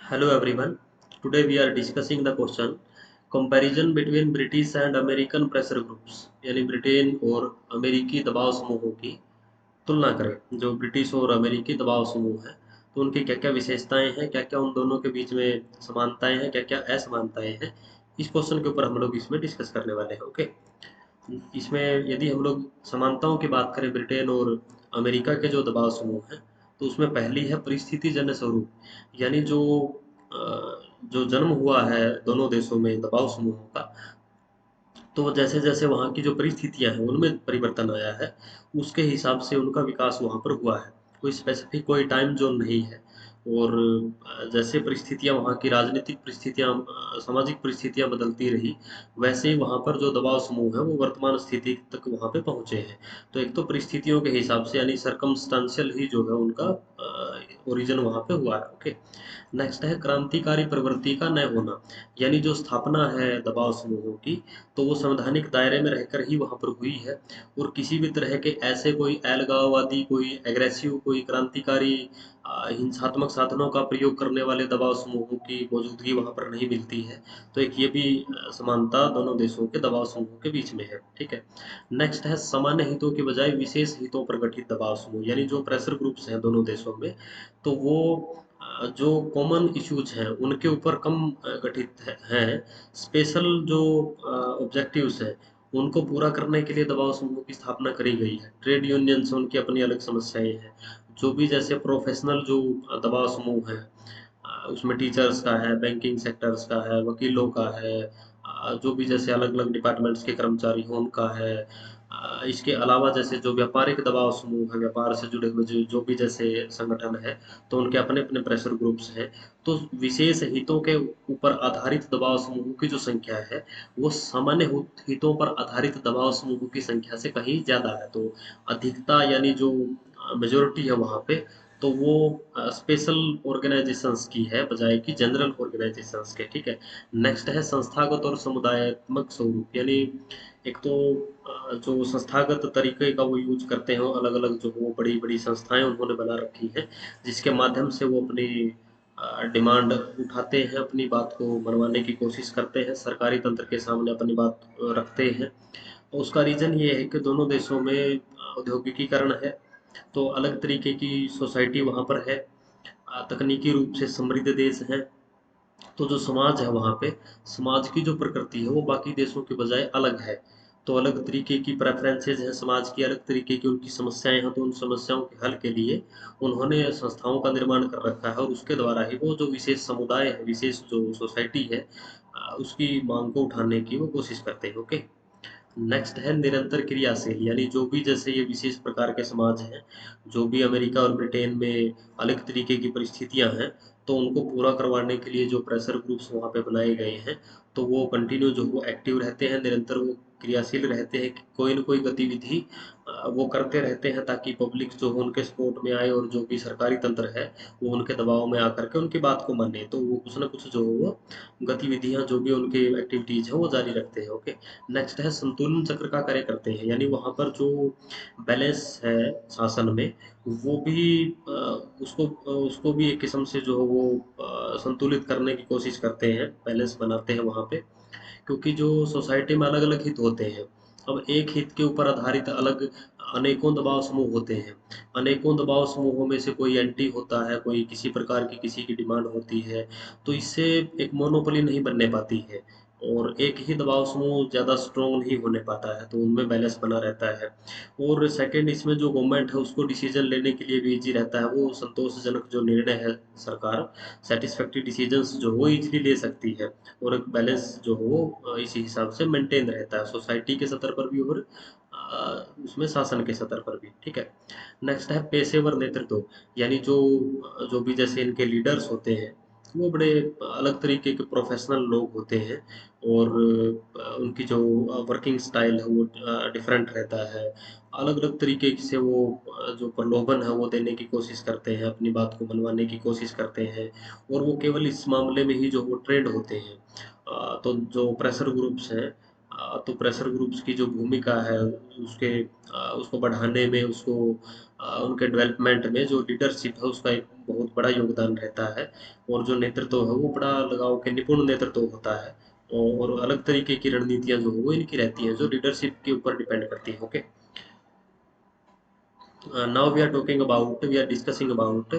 Hello everyone. Today we are discussing the question comparison between British and American pressure groups यानी Britain और अमेरिकी दबाव समूहों की तुलना करें। जो ब्रिटिश और अमेरिकी दबाव समूह हैं तो उनकी क्या क्या विशेषताएं हैं, क्या क्या उन दोनों के बीच में समानताएं हैं, क्या क्या असमानताएं हैं। इस क्वेश्चन के ऊपर हम लोग इसमें डिस्कस करने वाले हैं। ओके, इसमें यदि हम लोग समानताओं की बात करें ब्रिटेन और अमेरिका के जो दबाव समूह हैं तो उसमें पहली है परिस्थिति जन्य स्वरूप, यानी जो जन्म हुआ है दोनों देशों में दबाव समूहों का, तो जैसे जैसे वहाँ की जो परिस्थितियां हैं उनमें परिवर्तन आया है उसके हिसाब से उनका विकास वहाँ पर हुआ है। कोई स्पेसिफिक कोई टाइम जोन नहीं है। और जैसे परिस्थितियां वहाँ की राजनीतिक परिस्थितियां, सामाजिक परिस्थितियां बदलती रही, वैसे ही वहाँ पर जो दबाव समूह है वो वर्तमान स्थिति तक वहाँ पे पहुँचे हैं। तो एक तो परिस्थितियों के हिसाब से यानी सरकमस्टांशियल ही जो है उनका ओरिजिन वहाँ पे हुआ है। ओके, नेक्स्ट है क्रांतिकारी प्रवृत्ति का न होना, यानी जो स्थापना है दबाव समूहों की तो वो संवैधानिक दायरे में रहकर ही वहाँ पर हुई है। और किसी भी तरह के ऐसे कोई अलगाववादी, कोई एग्रेसिव, कोई क्रांतिकारी हिंसात्मक साधनों का प्रयोग करने वाले दबाव समूहों की मौजूदगी वहाँ पर नहीं मिलती है। तो एक ये भी समानता दोनों देशों के दबाव समूहों के बीच में है। ठीक है, नेक्स्ट है सामान्य हितों के बजाय विशेष हितों पर गठित दबाव समूह, यानी जो प्रेशर ग्रुप्स हैं दोनों देशों में तो वो जो कॉमन इश्यूज हैं उनके ऊपर कम गठित हैं। स्पेशल जो ऑब्जेक्टिव्स हैं उनको पूरा करने के लिए दबाव समूह की स्थापना करी गई है। ट्रेड यूनियन से उनकी अपनी अलग समस्याएं हैं। जो भी जैसे प्रोफेशनल जो दबाव समूह है, उसमें टीचर्स का है, बैंकिंग सेक्टर्स का है, वकीलों का है, जो भी जैसे अलग अलग डिपार्टमेंट्स के कर्मचारी हों उनका है। इसके अलावा जैसे जो व्यापारिक दबाव समूह है, व्यापार से जुड़े हुए जो भी जैसे संगठन है तो उनके अपने अपने प्रेशर ग्रुप्स हैं। तो विशेष हितों के ऊपर आधारित दबाव समूहों की जो संख्या है वो सामान्य हितों पर आधारित दबाव समूहों की संख्या से कहीं ज़्यादा है। तो अधिकता यानी जो मेजोरिटी है वहाँ पे, तो वो स्पेशल ऑर्गेनाइजेशंस की है बजाय कि जनरल ऑर्गेनाइजेशंस के। ठीक है, नेक्स्ट है संस्थागत और समुदायात्मक स्वरूप, यानी एक तो जो संस्थागत तरीके का वो यूज करते हैं, अलग अलग जो वो बड़ी बड़ी संस्थाएं उन्होंने बना रखी हैं जिसके माध्यम से वो अपनी डिमांड उठाते हैं, अपनी बात को मनवाने की कोशिश करते हैं, सरकारी तंत्र के सामने अपनी बात रखते हैं। उसका रीज़न ये है कि दोनों देशों में औद्योगिकीकरण है, तो अलग तरीके की सोसाइटी वहाँ पर है। तकनीकी रूप से समृद्ध देश है, तो जो समाज है वहाँ पे, समाज की जो प्रकृति है वो बाकी देशों के बजाय अलग है। तो अलग तरीके की प्रेफरेंसेज हैं समाज की, अलग तरीके की उनकी समस्याएं हैं। तो उन समस्याओं के हल के लिए उन्होंने संस्थाओं का निर्माण कर रखा है और उसके द्वारा ही वो जो विशेष समुदाय है, विशेष जो सोसाइटी है, उसकी मांग को उठाने की वो कोशिश करते हैं। ओके, नेक्स्ट है निरंतर क्रियाशील, यानी जो भी जैसे ये विशेष प्रकार के समाज हैं, जो भी अमेरिका और ब्रिटेन में अलग तरीके की परिस्थितियां हैं, तो उनको पूरा करवाने के लिए जो प्रेशर ग्रुप्स वहाँ पे बनाए गए हैं तो वो कंटिन्यू जो वो एक्टिव रहते हैं, निरंतर वो क्रियाशील रहते हैं कि कोई न कोई गतिविधि वो करते रहते हैं ताकि पब्लिक जो हो उनके सपोर्ट में आए और जो भी सरकारी तंत्र है वो उनके दबाव में आकर के उनकी बात को माने। तो वो कुछ ना कुछ जो वो गतिविधियां, जो भी उनकी एक्टिविटीज है वो जारी रखते हैं। ओके, नेक्स्ट है संतुलन चक्र का कार्य करते हैं, यानी वहाँ पर जो बैलेंस है शासन में वो भी उसको भी एक किस्म से जो है वो संतुलित करने की कोशिश करते हैं, बैलेंस बनाते हैं वहाँ पे। क्योंकि जो सोसाइटी में अलग अलग हित होते हैं, अब एक हित के ऊपर आधारित अलग अनेकों दबाव समूह होते हैं। अनेकों दबाव समूहों में से कोई एंटी होता है, कोई किसी प्रकार की किसी की डिमांड होती है, तो इससे एक मोनोपोली नहीं बनने पाती है और एक ही दबाव समूह ज़्यादा स्ट्रोंग नहीं होने पाता है, तो उनमें बैलेंस बना रहता है। और सेकंड, इसमें जो गवर्नमेंट है उसको डिसीजन लेने के लिए भी ईजी रहता है, वो संतोषजनक जो निर्णय है सरकार, सेटिस्फैक्ट्री डिसीजंस जो वो इजीली ले सकती है। और एक बैलेंस जो हो वो इसी हिसाब से मेंटेन रहता है सोसाइटी के स्तर पर भी और उसमें शासन के स्तर पर भी। ठीक है, नेक्स्ट है पेशेवर नेतृत्व, यानी जो जो भी जैसे इनके लीडर्स होते हैं वो बड़े अलग तरीके के प्रोफेशनल लोग होते हैं और उनकी जो वर्किंग स्टाइल है वो डिफरेंट रहता है। अलग अलग तरीके से वो जो प्रलोभन है वो देने की कोशिश करते हैं, अपनी बात को मनवाने की कोशिश करते हैं और वो केवल इस मामले में ही जो वो ट्रेंड होते हैं। तो जो प्रेशर ग्रुप्स हैं तो प्रेशर ग्रुप्स की जो भूमिका है उसको बढ़ाने में, उनके डेवलपमेंट में जो लीडरशिप है उसका एक बहुत बड़ा योगदान रहता है। और जो नेतृत्व है वो बड़ा लगाव के निपुण नेतृत्व होता है। और अलग तरीके की रणनीतियां जो है वो इनकी रहती हैं, जो लीडरशिप के ऊपर डिपेंड करती है। Okay, now we are discussing about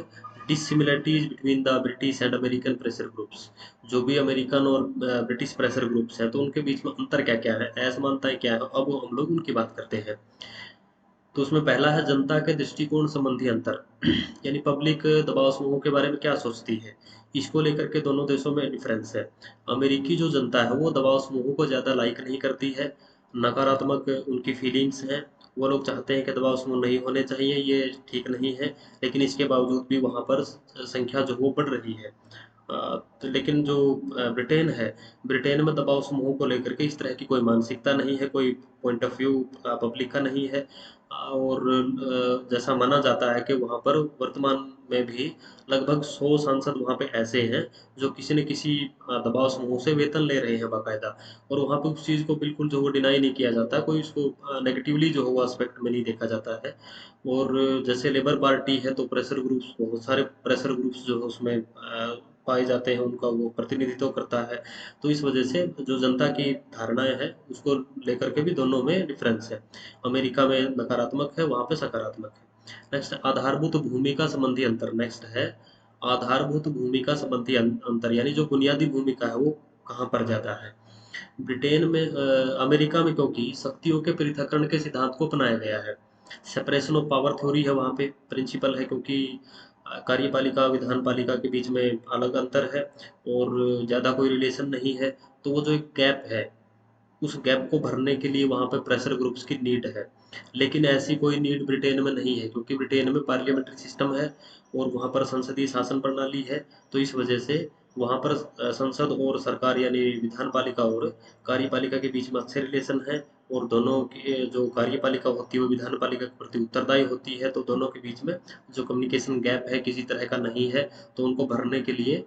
dissimilarities between the British and American pressure groups। जो भी अमेरिकन और ब्रिटिश प्रेशर ग्रुप्स हैं तो उनके बीच में अंतर क्या क्या है, असमानताएं क्या है, अब हम लोग उनकी बात करते हैं। तो उसमें पहला है जनता के दृष्टिकोण संबंधी अंतर यानी पब्लिक दबाव समूहों के बारे में क्या सोचती है, इसको लेकर के दोनों देशों में डिफरेंस है। अमेरिकी जो जनता है वो दबाव समूहों को ज़्यादा लाइक नहीं करती है, नकारात्मक उनकी फीलिंग्स हैं। वो लोग चाहते हैं कि दबाव समूह नहीं होने चाहिए, ये ठीक नहीं है। लेकिन इसके बावजूद भी वहाँ पर संख्या जो वो बढ़ रही है। तो लेकिन जो ब्रिटेन है, ब्रिटेन में दबाव समूहों को लेकर के इस तरह की कोई मानसिकता नहीं है, कोई पॉइंट ऑफ व्यू पब्लिक का नहीं है। और जैसा माना जाता है कि वहाँ पर वर्तमान में भी लगभग 100 सांसद वहाँ पे ऐसे हैं जो किसी न किसी दबाव समूह से वेतन ले रहे हैं बाकायदा। और वहाँ पे उस चीज़ को बिल्कुल जो वो डिनाई नहीं किया जाता, कोई उसको नेगेटिवली जो है वो एस्पेक्ट में नहीं देखा जाता है। और जैसे लेबर पार्टी है तो प्रेशर ग्रुप्स, बहुत सारे प्रेशर ग्रुप्स जो है उसमें पाए जाते हैं, उनका वो प्रतिनिधित्व करता है। तो इस वजह से जो जनता की धारणाएं हैं उसको लेकर के भी दोनों में डिफरेंस है। अमेरिका में नकारात्मक है, वहाँ पे सकारात्मक है। नेक्स्ट, आधारभूत भूमिका संबंधी अंतर। नेक्स्ट है आधारभूत भूमिका संबंधी अंतर, यानी जो बुनियादी भूमिका है वो कहाँ पर ज़्यादा है। ब्रिटेन में अमेरिका में क्योंकि शक्तियों के पृथक्करण के सिद्धांत को अपनाया गया है, सेपरेशन ऑफ पावर थ्योरी है वहाँ पे प्रिंसिपल है, क्योंकि कार्यपालिका विधान पालिका के बीच में अलग अंतर है और ज़्यादा कोई रिलेशन नहीं है। तो वो जो एक गैप है, उस गैप को भरने के लिए वहाँ पे प्रेशर ग्रुप्स की नीड है। लेकिन ऐसी कोई नीड ब्रिटेन में नहीं है, क्योंकि ब्रिटेन में पार्लियामेंट्री सिस्टम है और वहाँ पर संसदीय शासन प्रणाली है। तो इस वजह से वहाँ पर संसद और सरकार यानी विधान पालिका और कार्यपालिका के बीच में अच्छे रिलेशन है। और दोनों की जो कार्यपालिका होती है वो विधान पालिका के प्रति उत्तरदायी होती है। तो दोनों के बीच में जो कम्युनिकेशन गैप है किसी तरह का नहीं है। तो उनको भरने के लिए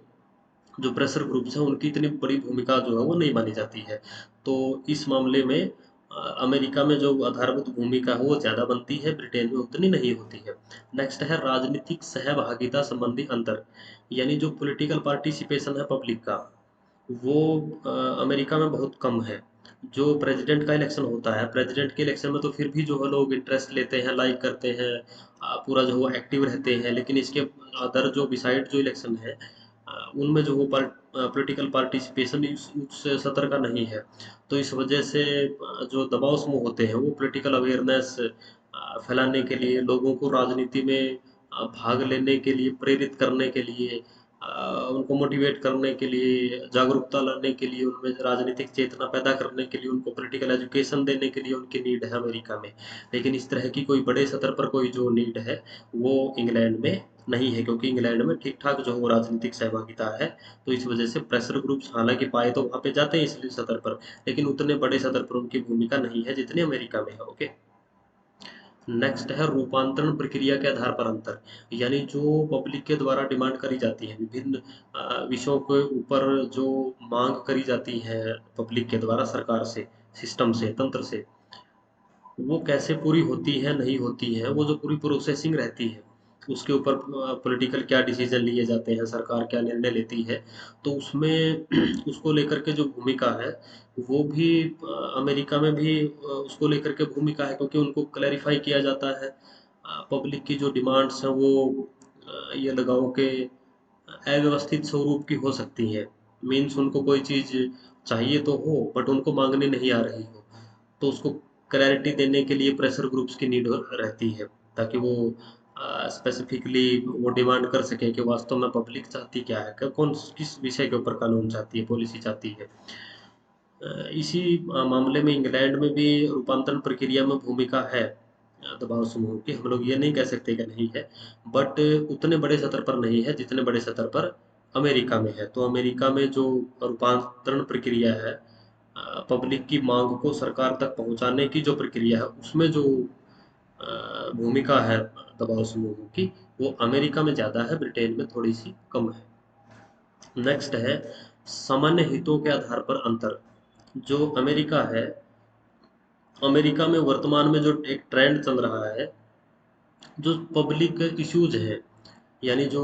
जो प्रेशर ग्रुप्स हैं उनकी इतनी बड़ी भूमिका जो है वो नहीं मानी जाती है। तो इस मामले में अमेरिका में जो आधारभूत भूमिका है वो ज़्यादा बनती है, ब्रिटेन में उतनी नहीं होती है। नेक्स्ट है राजनीतिक सहभागिता संबंधी अंतर, यानी जो पॉलिटिकल पार्टिसिपेशन है पब्लिक का, वो अमेरिका में बहुत कम है। जो प्रेसिडेंट का इलेक्शन होता है, प्रेसिडेंट के इलेक्शन में तो फिर भी जो है लोग इंटरेस्ट लेते हैं, लाइक करते हैं, पूरा जो वो एक्टिव रहते हैं। लेकिन इसके अदर जो बिसाइड जो इलेक्शन है उनमें जो वो पॉलिटिकल पार्टिसिपेशन उस स्तर का नहीं है। तो इस वजह से जो दबाव समूह होते हैं वो पॉलिटिकल अवेयरनेस फैलाने के लिए, लोगों को राजनीति में भाग लेने के लिए प्रेरित करने के लिए, उनको मोटिवेट करने के लिए, जागरूकता लाने के लिए, उनमें राजनीतिक चेतना पैदा करने के लिए, उनको पॉलिटिकल एजुकेशन देने के लिए उनकी नीड है अमेरिका में। लेकिन इस तरह की कोई बड़े स्तर पर कोई जो नीड है वो इंग्लैंड में नहीं है, क्योंकि इंग्लैंड में ठीक ठाक जो वो राजनीतिक सहभागिता है। तो इस वजह से प्रेशर ग्रुप्स हालांकि पाए तो वहाँ पे जाते हैं इसलिए सतर पर, लेकिन उतने बड़े सतर पर उनकी भूमिका नहीं है जितनी अमेरिका में है। ओके, नेक्स्ट है रूपांतरण प्रक्रिया के आधार पर अंतर, यानी जो पब्लिक के द्वारा डिमांड करी जाती है, विभिन्न विषयों के ऊपर जो मांग करी जाती है पब्लिक के द्वारा सरकार से, सिस्टम से, तंत्र से, वो कैसे पूरी होती है नहीं होती है, वो जो पूरी प्रोसेसिंग रहती है उसके ऊपर पॉलिटिकल क्या डिसीजन लिए जाते हैं, सरकार क्या निर्णय लेती है, तो उसमें उसको लेकर के जो भूमिका है वो भी अमेरिका में भी उसको लेकर के भूमिका है, क्योंकि उनको क्लैरिफाई किया जाता है। पब्लिक की जो डिमांड्स हैं वो ये लगाओ कि अव्यवस्थित स्वरूप की हो सकती है। मीन्स उनको कोई चीज़ चाहिए तो हो बट उनको मांगने नहीं आ रही हो, तो उसको क्लैरिटी देने के लिए प्रेशर ग्रुप्स की नीड रहती है, ताकि वो स्पेसिफिकली वो डिमांड कर सके कि वास्तव में पब्लिक चाहती क्या है, कौन किस विषय के ऊपर कानून चाहती है, पॉलिसी चाहती है। इसी मामले में इंग्लैंड में भी रूपांतरण प्रक्रिया में भूमिका है दबाव समूह की, हम लोग ये नहीं कह सकते कि नहीं है, बट उतने बड़े स्तर पर नहीं है जितने बड़े स्तर पर अमेरिका में है। तो अमेरिका में जो रूपांतरण प्रक्रिया है, पब्लिक की मांग को सरकार तक पहुंचाने की जो प्रक्रिया है उसमें जो भूमिका है दबाव समूहों की, वो अमेरिका में ज़्यादा है, ब्रिटेन में थोड़ी सी कम है। नेक्स्ट है सामान्य हितों के आधार पर अंतर। जो अमेरिका है अमेरिका में वर्तमान में जो एक ट्रेंड चल रहा है, जो पब्लिक इश्यूज हैं, यानी जो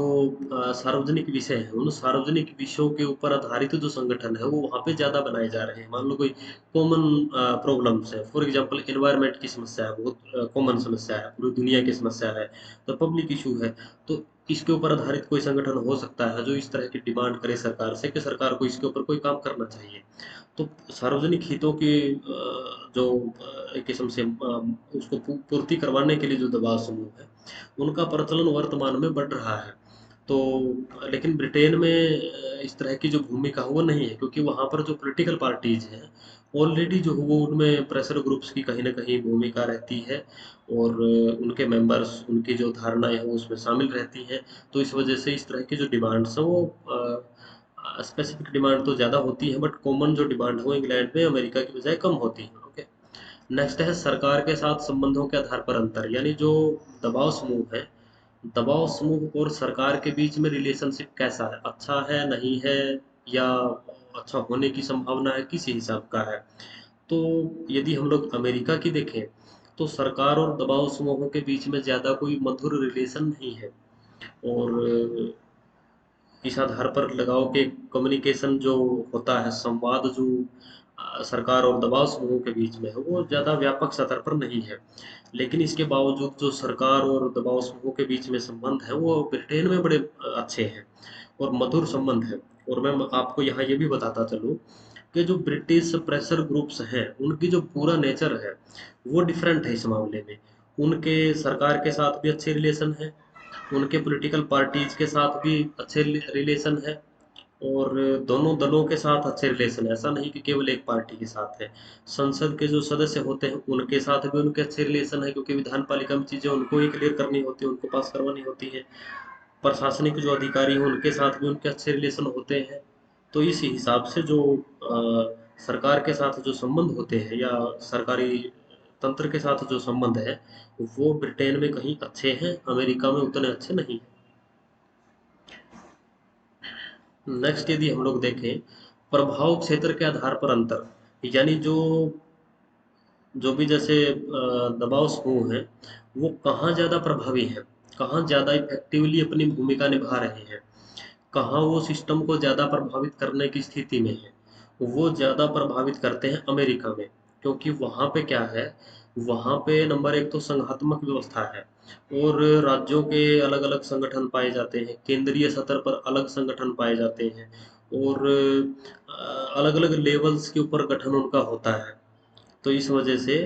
सार्वजनिक विषय हैं, उन सार्वजनिक विषयों के ऊपर आधारित जो संगठन है वो वहाँ पे ज़्यादा बनाए जा रहे हैं। मान लो कोई कॉमन प्रॉब्लम्स है, फॉर एग्जांपल एनवायरनमेंट की समस्या है, बहुत कॉमन समस्या है, पूरी दुनिया की समस्या है, तो पब्लिक इशू है, तो इसके ऊपर आधारित कोई संगठन हो सकता है जो इस तरह की डिमांड करे सरकार से कि सरकार को इसके ऊपर कोई काम करना चाहिए। तो सार्वजनिक हितों की जो एक किस्म से उसको पूर्ति करवाने के लिए जो दबाव समूह है, उनका प्रचलन वर्तमान में बढ़ रहा है। तो लेकिन ब्रिटेन में इस तरह की जो भूमिका है वो नहीं है, क्योंकि वहाँ पर जो पॉलिटिकल पार्टीज हैं ऑलरेडी जो है वो उनमें प्रेशर ग्रुप्स की कहीं ना कहीं भूमिका रहती है, और उनके मेंबर्स, उनकी जो धारणाएं हैं वो उसमें शामिल रहती हैं। तो इस वजह से इस तरह की जो डिमांड्स हैं वो स्पेसिफिक डिमांड तो ज़्यादा होती है, बट कॉमन जो डिमांड है वो इंग्लैंड में अमेरिका की बजाय कम होती है। ओके। नेक्स्ट है सरकार के साथ संबंधों के आधार पर अंतर, यानी जो दबाव समूह है, दबाव समूह और सरकार के बीच में रिलेशनशिप कैसा है, अच्छा है, नहीं है, या अच्छा होने की संभावना है, किस हिसाब का है। तो यदि हम लोग अमेरिका की देखें, तो सरकार और दबाव समूहों के बीच में ज़्यादा कोई मधुर रिलेशन नहीं है, और इस आधार पर लगाओ कि कम्युनिकेशन जो होता है, संवाद जो सरकार और दबाव समूहों के बीच में है वो ज़्यादा व्यापक सतह पर नहीं है। लेकिन इसके बावजूद जो सरकार और दबाव समूहों के बीच में संबंध है वो ब्रिटेन में बड़े अच्छे हैं और मधुर संबंध है। और मैं आपको यहाँ ये भी बताता चलूँ कि जो ब्रिटिश प्रेशर ग्रुप्स हैं उनकी जो पूरा नेचर है वो डिफरेंट है इस मामले में। उनके सरकार के साथ भी अच्छे रिलेशन है, उनके पॉलिटिकल पार्टीज के साथ भी अच्छे रिलेशन है, और दोनों दलों के साथ अच्छे रिलेशन है। ऐसा नहीं कि केवल एक पार्टी के साथ है। संसद के जो सदस्य होते हैं उनके साथ भी उनके अच्छे रिलेशन है, क्योंकि विधान पालिका में चीज़ें उनको ही क्लियर करनी होती है, उनको पास करवानी होती है। प्रशासनिक जो अधिकारी हैं उनके साथ भी उनके अच्छे रिलेशन होते हैं। तो इस हिसाब से जो सरकार के साथ जो संबंध होते हैं, या सरकारी तंत्र के साथ जो संबंध है, वो ब्रिटेन में कहीं अच्छे हैं, अमेरिका में उतने अच्छे नहीं हैं। नेक्स्ट यदि हम लोग देखें प्रभाव क्षेत्र के आधार पर अंतर, यानी जो जो भी जैसे दबाव समूह हैं वो कहाँ ज़्यादा प्रभावी हैं, कहाँ ज़्यादा इफेक्टिवली अपनी भूमिका निभा रहे हैं, कहाँ वो सिस्टम को ज़्यादा प्रभावित करने की स्थिति में है। वो ज़्यादा प्रभावित करते हैं अमेरिका में, क्योंकि वहाँ पे क्या है, वहाँ पे नंबर एक तो संघात्मक व्यवस्था है, और राज्यों के अलग अलग संगठन पाए जाते हैं, केंद्रीय स्तर पर अलग संगठन पाए जाते हैं, और अलग अलग लेवल्स के ऊपर गठन उनका होता है। तो इस वजह से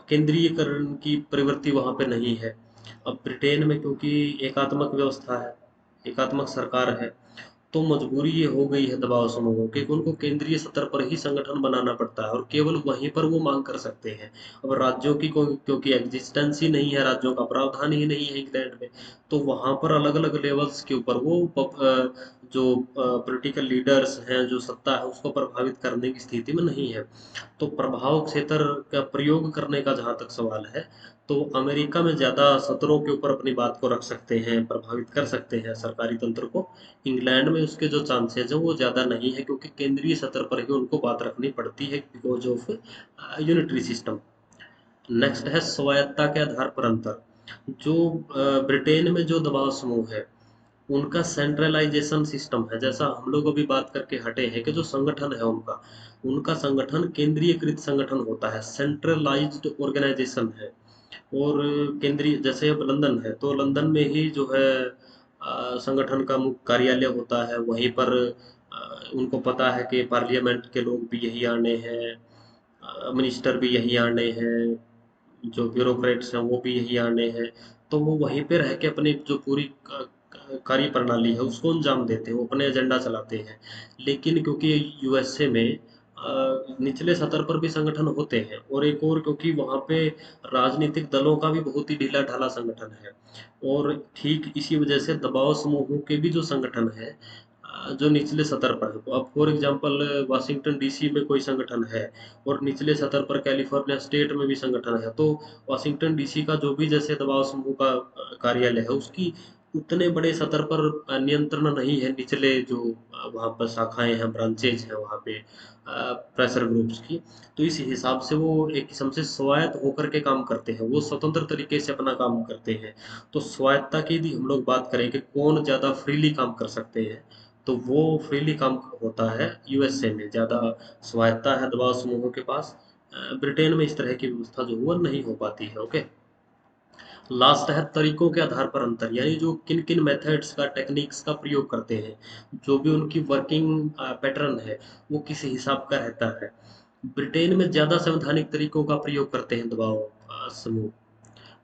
केंद्रीयकरण की प्रवृत्ति वहाँ पे नहीं है। अब ब्रिटेन में क्योंकि एकात्मक व्यवस्था है, एकात्मक सरकार है, तो मजबूरी ये हो गई है दबाव समूहों की कि उनको केंद्रीय स्तर पर ही संगठन बनाना पड़ता है, और केवल वहीं पर वो मांग कर सकते हैं। अब राज्यों की कोई, क्योंकि एग्जिस्टेंस ही नहीं है, राज्यों का प्रावधान ही नहीं है इंग्लैंड में, तो वहाँ पर अलग अलग लेवल्स के ऊपर वो जो पॉलिटिकल लीडर्स हैं, जो सत्ता है उसको प्रभावित करने की स्थिति में नहीं है। तो प्रभाव क्षेत्र का प्रयोग करने का जहाँ तक सवाल है, तो अमेरिका में ज़्यादा सत्रों के ऊपर अपनी बात को रख सकते हैं, प्रभावित कर सकते हैं सरकारी तंत्र को। इंग्लैंड में उसके जो चांसेज हैं वो ज़्यादा नहीं है, क्योंकि केंद्रीय सतर पर ही उनको बात रखनी पड़ती है because of unitary system. Next है स्वायत्ता के आधार पर अंतर। जो ब्रिटेन में जो दबाव समूह है उनका सेंट्रलाइजेशन सिस्टम है, जैसा हम लोग अभी बात करके हटे हैं कि जो संगठन है उनका, उनका संगठन केंद्रीयकृत संगठन होता है, सेंट्रलाइज्ड ऑर्गेनाइजेशन है। और केंद्रीय, जैसे अब लंदन है तो लंदन में ही जो है संगठन का मुख्य कार्यालय होता है, वहीं पर उनको पता है कि पार्लियामेंट के लोग भी यही आने हैं, मिनिस्टर भी यही आने हैं, जो ब्यूरोक्रेट्स हैं वो भी यही आने हैं। तो वो वहीं पे रह के अपनी जो पूरी कार्य प्रणाली है उसको अंजाम देते हैं, वो अपने एजेंडा चलाते हैं। लेकिन क्योंकि यूएसए में निचले स्तर पर भी संगठन होते हैं, और एक और क्योंकि वहाँ पे राजनीतिक दलों का भी बहुत ही ढीला ढाला संगठन है, और ठीक इसी वजह से दबाव समूहों के भी जो संगठन है जो निचले स्तर पर है। तो अब फॉर एग्जांपल वाशिंगटन डीसी में कोई संगठन है, और निचले स्तर पर कैलिफोर्निया स्टेट में भी संगठन है, तो वाशिंगटन डीसी का जो भी जैसे दबाव समूह का कार्यालय है उसकी उतने बड़े स्तर पर नियंत्रण नहीं है निचले जो वहाँ पर शाखाएं हैं, ब्रांचेज हैं वहाँ पे प्रेशर ग्रुप्स की। तो इस हिसाब से वो एक किस्म से स्वायत्त होकर के काम करते हैं, वो स्वतंत्र तरीके से अपना काम करते हैं। तो स्वायत्तता की यदि हम लोग बात करें कि कौन ज़्यादा फ्रीली काम कर सकते हैं, तो वो फ्रीली काम होता है यूएसए में, ज़्यादा स्वायत्तता है दबाव समूहों के पास। ब्रिटेन में इस तरह की व्यवस्था जो हुआ नहीं हो पाती है। ओके। लास्ट है तरीकों के आधार पर अंतर, यानी जो किन किन मेथड्स का, टेक्निक्स का प्रयोग करते हैं, जो भी उनकी वर्किंग पैटर्न है वो किस हिसाब का रहता है। ब्रिटेन में ज़्यादा संवैधानिक तरीकों का प्रयोग करते हैं दबाव समूह।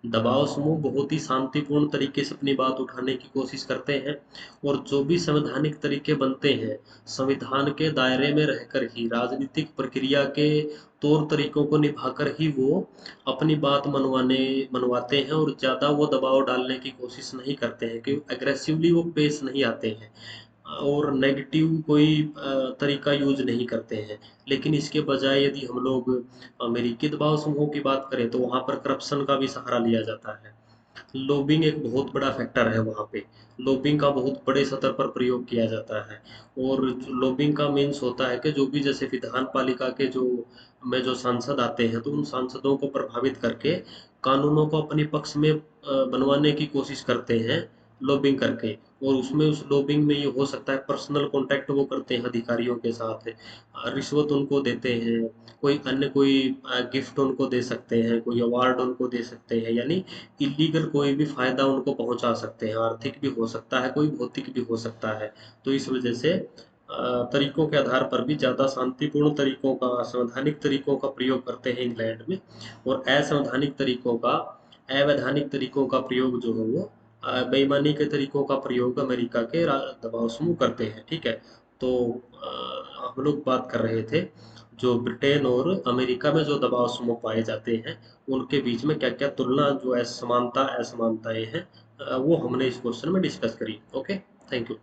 दबाव समूह बहुत ही शांतिपूर्ण तरीके से अपनी बात उठाने की कोशिश करते हैं, और जो भी संवैधानिक तरीके बनते हैं, संविधान के दायरे में रहकर ही, राजनीतिक प्रक्रिया के तौर तरीकों को निभाकर ही वो अपनी बात मनवाते हैं, और ज़्यादा वो दबाव डालने की कोशिश नहीं करते हैं कि एग्रेसिवली वो पेश नहीं आते हैं, और नेगेटिव कोई तरीका यूज नहीं करते हैं। लेकिन इसके बजाय यदि हम लोग अमेरिकी दबाव समूहों की बात करें, तो वहाँ पर करप्शन का भी सहारा लिया जाता है। लॉबिंग एक बहुत बड़ा फैक्टर है वहाँ पे। लॉबिंग का बहुत बड़े स्तर पर प्रयोग किया जाता है। और लॉबिंग का मीन्स होता है कि जो भी, जैसे विधान पालिका के जो सांसद आते हैं, तो उन सांसदों को प्रभावित करके कानूनों को अपने पक्ष में बनवाने की कोशिश करते हैं लॉबिंग करके। और उसमें, उस लॉबिंग में ये हो सकता है पर्सनल कांटेक्ट वो करते हैं अधिकारियों के साथ, रिश्वत उनको देते हैं, कोई गिफ्ट उनको दे सकते हैं, कोई अवार्ड उनको दे सकते हैं, यानी इलीगल कोई भी फायदा उनको पहुंचा सकते हैं। आर्थिक भी हो सकता है, कोई भौतिक भी हो सकता है। तो इस वजह से तरीकों के आधार पर भी ज़्यादा शांतिपूर्ण तरीकों का, संवैधानिक तरीकों का प्रयोग करते हैं इंग्लैंड में, और असंवैधानिक तरीकों का, अवैधानिक तरीकों का प्रयोग जो है वो, बेईमानी के तरीकों का प्रयोग अमेरिका के दबाव समूह करते हैं। ठीक है। तो हम लोग बात कर रहे थे जो ब्रिटेन और अमेरिका में जो दबाव समूह पाए जाते हैं, उनके बीच में क्या क्या तुलना, जो असमानताएं हैं, वो हमने इस क्वेश्चन में डिस्कस करी। ओके। Thank you.